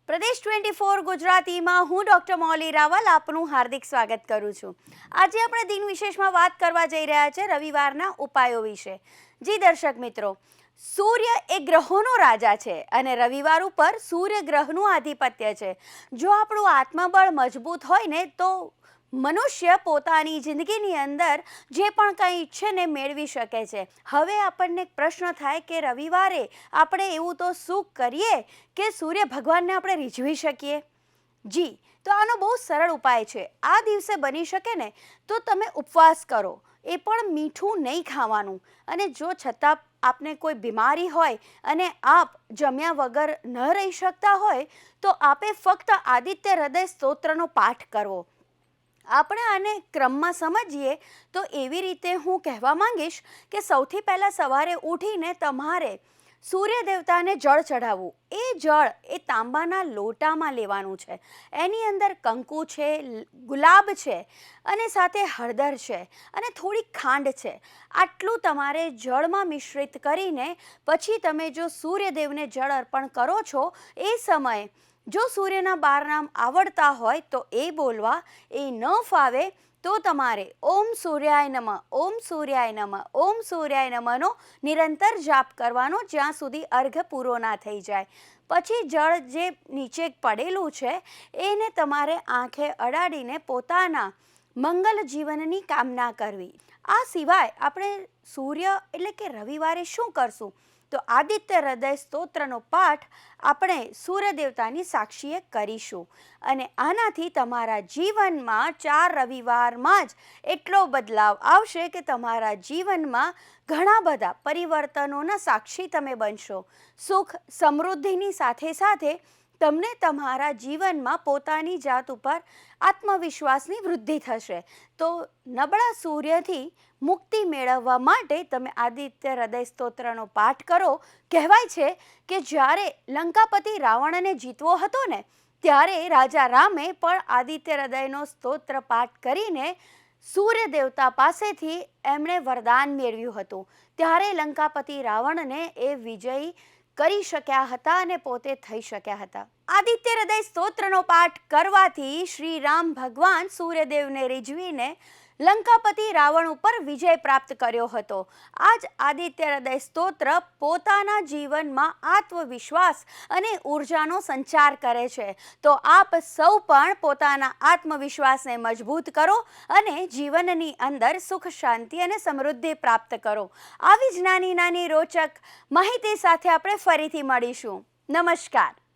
પ્રદેશ 24 ગુજરાતીમાં હું ડૉક્ટર મૌલી રાવલ આપનું હાર્દિક સ્વાગત કરું છું। આજે આપણે દિન વિશેષમાં વાત કરવા જઈ રહ્યા છે રવિવારના ઉપાયો વિશે। જી દર્શક મિત્રો, સૂર્ય એ ગ્રહોનો રાજા છે અને રવિવાર ઉપર સૂર્ય ગ્રહનું આધિપત્ય છે। જો આપણું આત્મબળ મજબૂત હોય ને તો મનુષ્ય પોતાની જિંદગીની અંદર જે પણ કંઈ ઈચ્છે ને મેળવી શકે છે। હવે આપણને એક પ્રશ્ન થાય કે રવિવારે આપણે એવું તો શું કરીએ કે સૂર્ય ભગવાનને આપણે રીઝવી શકીએ? જી, તો આનો બહુ સરળ ઉપાય છે। આ દિવસે બની શકે ને તો તમે ઉપવાસ કરો, એ પણ મીઠું નહીં ખાવાનું। અને જો છતાં આપને કોઈ બીમારી હોય અને આપ જમ્યા વગર ન રહી શકતા હોય તો આપે ફક્ત આદિત્ય હૃદય સ્તોત્રનો પાઠ કરવો। આપણે આને ક્રમમાં સમજીએ તો એવી રીતે હું કહેવા માંગીશ કે સૌથી પહેલાં સવારે ઉઠીને તમારે સૂર્ય દેવતાને જળ ચઢાવવું। એ જળ એ તાંબાના લોટામાં લેવાનું છે। એની અંદર કંકુ છે, ગુલાબ છે અને સાથે હળદર છે અને થોડી ખાંડ છે। આટલું તમારે જળમાં મિશ્રિત કરીને પછી તમે જો સૂર્યદેવને જળ અર્પણ કરો છો એ સમયે જો સૂર્યના 12 નામ આવડતા હોય તો એ બોલવા, એ ન ફાવે તો તમારે ઓમ સૂર્યાય નમઃ, ઓમ સૂર્યાય નમઃ, ઓમ સૂર્યાય નમઃનો નિરંતર જાપ કરવાનો જ્યાં સુધી અર્ઘ પૂરો ના થઈ જાય। પછી જળ જે નીચે પડેલું છે એને તમારે આંખે અડાડીને પોતાના મંગલ જીવનની કામના કરવી। આ સિવાય આપણે સૂર્ય એટલે કે રવિવારે શું કરશું તો આદિત્ય હૃદય સ્તોત્રનો પાઠ આપણે સૂર્ય દેવતાની સાક્ષીએ કરીશું અને આનાથી તમારા જીવનમાં 4 રવિવારમાં જ એટલો બદલાવ આવશે કે તમારા જીવનમાં ઘણા બધા પરિવર્તનોના સાક્ષી તમે બનશો। સુખ સમૃદ્ધિની સાથે સાથે તમને તમારા જીવનમાં પોતાની જાત ઉપર આત્મવિશ્વાસની વૃદ્ધિ થશે। તો નબળા સૂર્યથી મુક્તિ મેળવવા માટે તમે આદિત્ય હૃદય સ્તોત્રનો પાઠ કરો। કહેવાય છે કે જ્યારે લંકાપતિ રાવણને જીતવો હતો ને ત્યારે રાજા રામે પણ આદિત્ય હૃદયનો સ્તોત્ર પાઠ કરીને સૂર્ય દેવતા પાસેથી એમણે વરદાન મેળવ્યું હતું। ત્યારે લંકાપતિ રાવણને એ વિજયી કરી શક્યા હતા અને પોતે થઈ શક્યા હતા। આદિત્ય હૃદય સ્તોત્રનો પાઠ કરવાથી શ્રી રામ ભગવાન સૂર્યદેવને રીઝવીને લંકાપતિ રાવણ ઉપર વિજય પ્રાપ્ત કર્યો હતો। આ જ આદિત્ય હૃદય સ્તોત્ર પોતાના જીવનમાં આત્મવિશ્વાસ અને ઉર્જાનો સંચાર કરે છે। તો આપ સૌ પણ પોતાના આત્મવિશ્વાસને મજબૂત કરો અને જીવનની અંદર સુખ શાંતિ અને સમૃદ્ધિ પ્રાપ્ત કરો। આવી જ નાની નાની રોચક માહિતી સાથે આપણે ફરીથી મળીશું। નમસ્કાર।